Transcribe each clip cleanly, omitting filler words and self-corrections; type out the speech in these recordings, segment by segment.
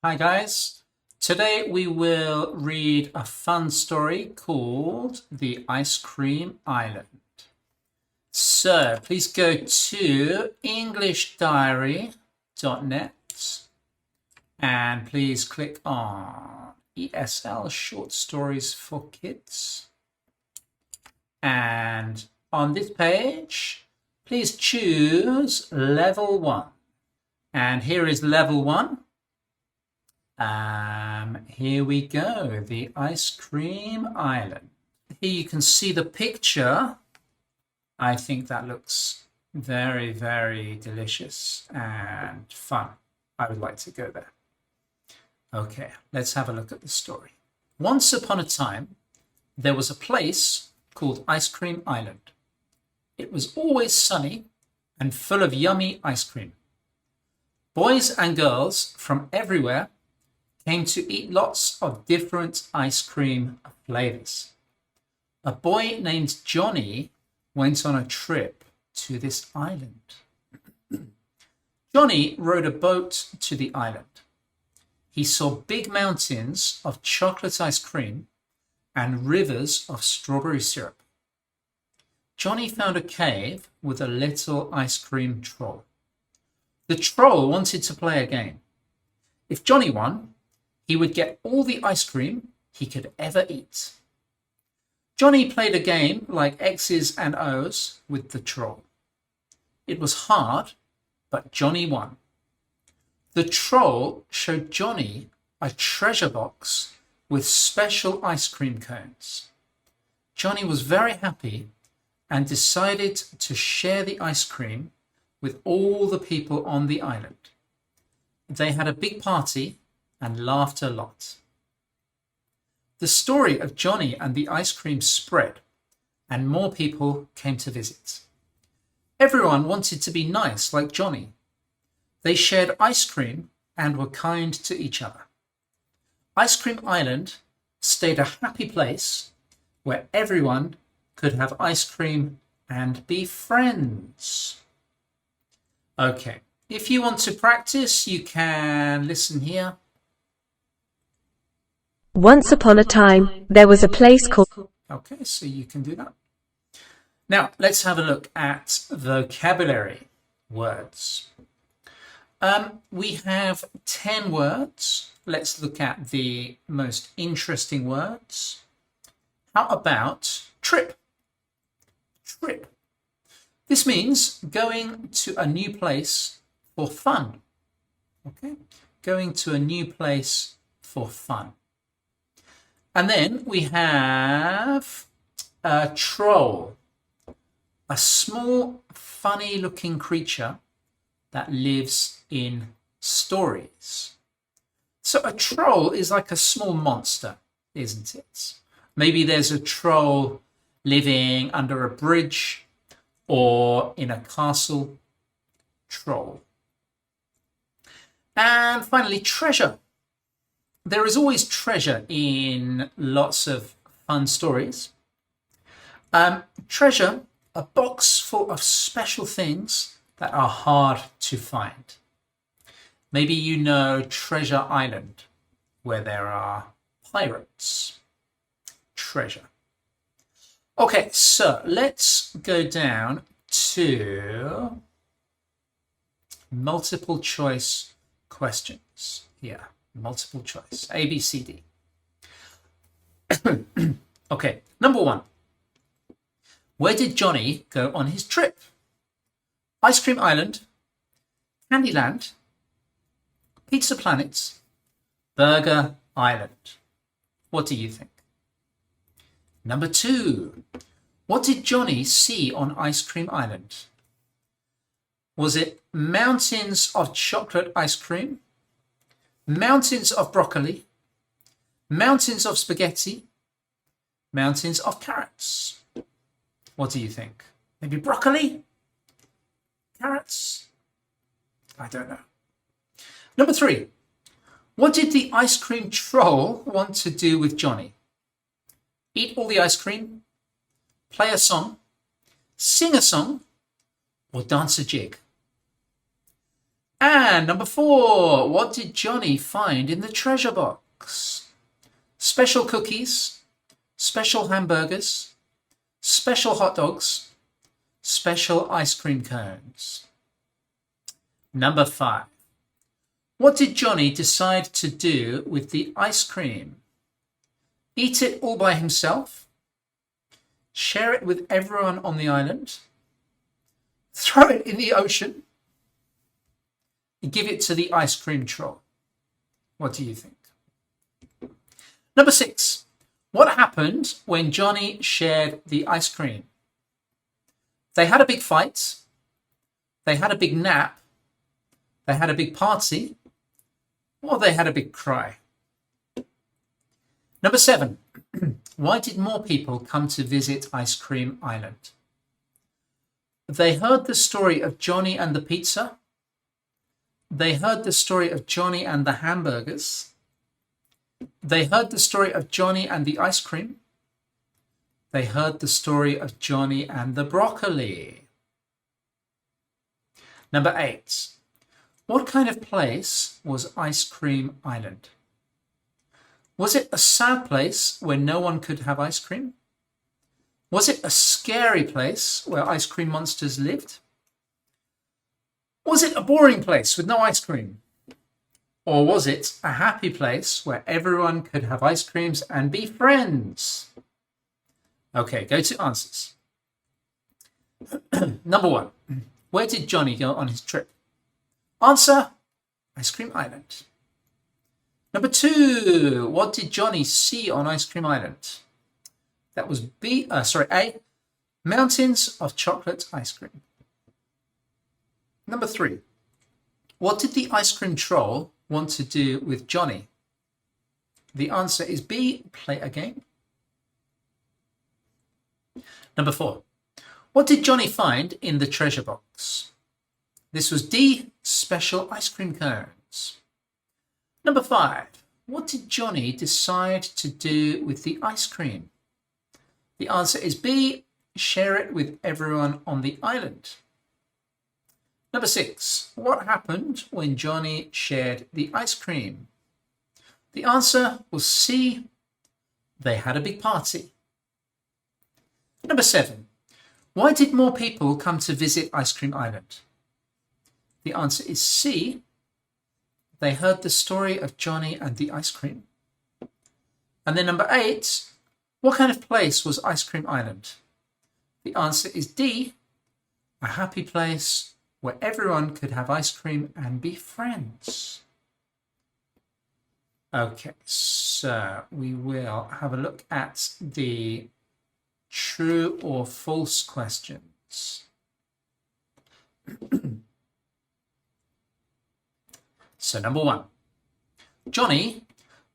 Hi guys, today we will read a fun story called The Ice Cream Island. So please go to EnglishDiary.net and please click on ESL Short Stories for Kids. And on this page, please choose Level 1. And here is Level 1. Here we go, the Ice Cream Island. Here you can see the picture. I think that looks very, very delicious and fun. I would like to go there. Okay, let's have a look at the story. Once upon a time, there was a place called Ice Cream Island. It was always sunny and full of yummy ice cream. Boys and girls from everywhere came to eat lots of different ice cream flavors. A boy named Johnny went on a trip to this island. Johnny rowed a boat to the island. He saw big mountains of chocolate ice cream and rivers of strawberry syrup. Johnny found a cave with a little ice cream troll. The troll wanted to play a game. If Johnny won, he would get all the ice cream he could ever eat. Johnny played a game like X's and O's with the troll. It was hard, but Johnny won. The troll showed Johnny a treasure box with special ice cream cones. Johnny was very happy and decided to share the ice cream with all the people on the island. They had a big party and laughed a lot. The story of Johnny and the ice cream spread, and more people came to visit. Everyone wanted to be nice like Johnny. They shared ice cream and were kind to each other. Ice Cream Island stayed a happy place where everyone could have ice cream and be friends. Okay, if you want to practice, you can listen here. Once upon a time, there was a place called... Okay, so you can do that. Now, let's have a look at vocabulary words. We have 10 words. Let's look at the most interesting words. How about trip? Trip. This means going to a new place for fun. Okay, going to a new place for fun. And then we have a troll, a small, funny-looking creature that lives in stories. So a troll is like a small monster, isn't it? Maybe there's a troll living under a bridge or in a castle. Troll. And finally, treasure. There is always treasure in lots of fun stories. Treasure, a box full of special things that are hard to find. Maybe you know Treasure Island, where there are pirates. Treasure. Okay, so let's go down to multiple choice questions here. Multiple choice, A, B, C, D. Okay, number 1. Where did Johnny go on his trip? Ice Cream Island, Candyland, Pizza Planet, Burger Island. What do you think? Number 2. What did Johnny see on Ice Cream Island? Was it mountains of chocolate ice cream? Mountains of broccoli, mountains of spaghetti, mountains of carrots. What do you think? Maybe broccoli? Carrots? I don't know. Number 3. What did the ice cream troll want to do with Johnny? Eat all the ice cream, play a song, sing a song, or dance a jig? And number 4, what did Johnny find in the treasure box? Special cookies, special hamburgers, special hot dogs, special ice cream cones. Number 5, what did Johnny decide to do with the ice cream? Eat it all by himself? Share it with everyone on the island? Throw it in the ocean? Give it to the ice cream troll? What do you think? Number 6, what happened when Johnny shared the ice cream? They had a big fight. They had a big nap. They had a big party. Or they had a big cry. Number 7, why did more people come to visit Ice Cream Island? They heard the story of Johnny and the pizza. They heard the story of Johnny and the hamburgers. They heard the story of Johnny and the ice cream. They heard the story of Johnny and the broccoli. Number 8, what kind of place was Ice Cream Island? Was it a sad place where no one could have ice cream? Was it a scary place where ice cream monsters lived? Was it a boring place with no ice cream? Or was it a happy place where everyone could have ice creams and be friends? Okay, go to answers. Number 1, where did Johnny go on his trip? Answer, Ice Cream Island. Number 2, what did Johnny see on Ice Cream Island? That was A, mountains of chocolate ice cream. Number 3, what did the ice cream troll want to do with Johnny? The answer is B, play a game. Number 4, what did Johnny find in the treasure box? This was D, special ice cream cones. Number 5, what did Johnny decide to do with the ice cream? The answer is B, share it with everyone on the island. Number 6, what happened when Johnny shared the ice cream? The answer was C, they had a big party. Number 7, why did more people come to visit Ice Cream Island? The answer is C, they heard the story of Johnny and the ice cream. And then number 8, what kind of place was Ice Cream Island? The answer is D, a happy place where everyone could have ice cream and be friends. Okay, so we will have a look at the true or false questions. So number 1, Johnny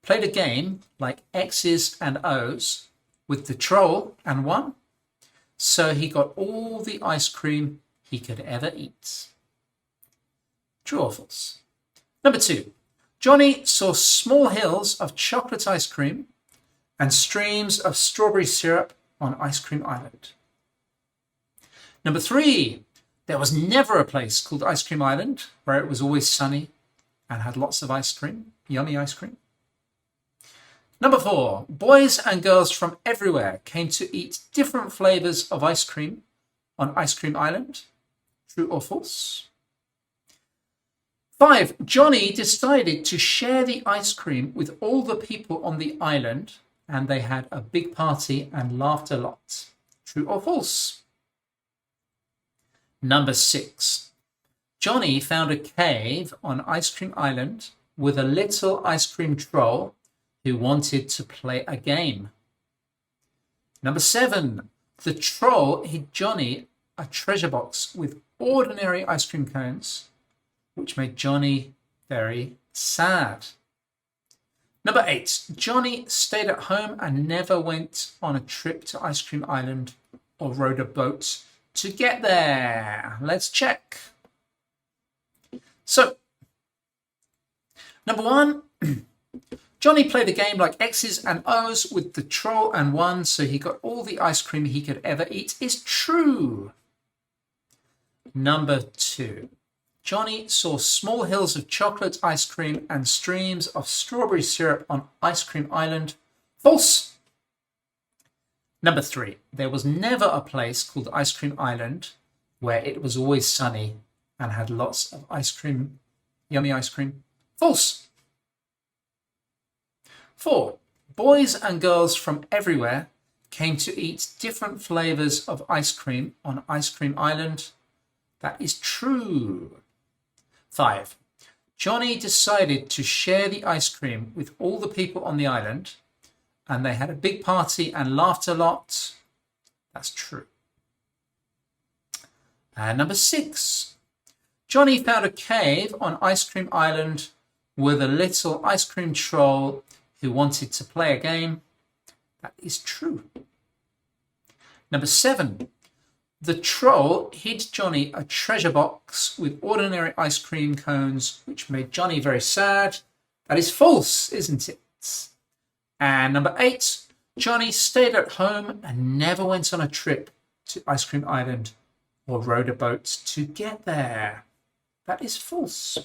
played a game like X's and O's with the troll and won, so he got all the ice cream he could ever eat. True or false? Number 2, Johnny saw small hills of chocolate ice cream and streams of strawberry syrup on Ice Cream Island. Number 3, there was never a place called Ice Cream Island where it was always sunny and had lots of ice cream, yummy ice cream. Number 4, boys and girls from everywhere came to eat different flavors of ice cream on Ice Cream Island. True or false? 5, Johnny decided to share the ice cream with all the people on the island, and they had a big party and laughed a lot. True or false? Number 6, Johnny found a cave on Ice Cream Island with a little ice cream troll who wanted to play a game. Number 7, the troll hid Johnny a treasure box with ordinary ice cream cones, which made Johnny very sad. Number 8, Johnny stayed at home and never went on a trip to Ice Cream Island or rode a boat to get there. Let's check. So, number 1, Johnny played a game like X's and O's with the troll and won, so he got all the ice cream he could ever eat, is true. Number 2, Johnny saw small hills of chocolate ice cream and streams of strawberry syrup on Ice Cream Island. False. Number 3. There was never a place called Ice Cream Island where it was always sunny and had lots of ice cream, yummy ice cream. False. 4. Boys and girls from everywhere came to eat different flavors of ice cream on Ice Cream Island. That is true. 5. Johnny decided to share the ice cream with all the people on the island, and they had a big party and laughed a lot. That's true. And number 6. Johnny found a cave on Ice Cream Island with a little ice cream troll who wanted to play a game. That is true. Number 7. The troll hid Johnny a treasure box with ordinary ice cream cones, which made Johnny very sad. That is false, isn't it? And number 8. Johnny stayed at home and never went on a trip to Ice Cream Island or rode a boat to get there. That is false.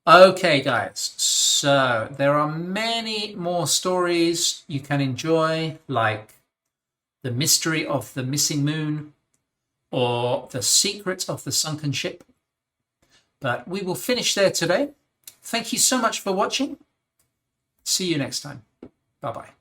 Okay, guys, so there are many more stories you can enjoy, like The Mystery of the Missing Moon or The Secret of the Sunken Ship. But we will finish there today. Thank you so much for watching. See you next time. Bye-bye.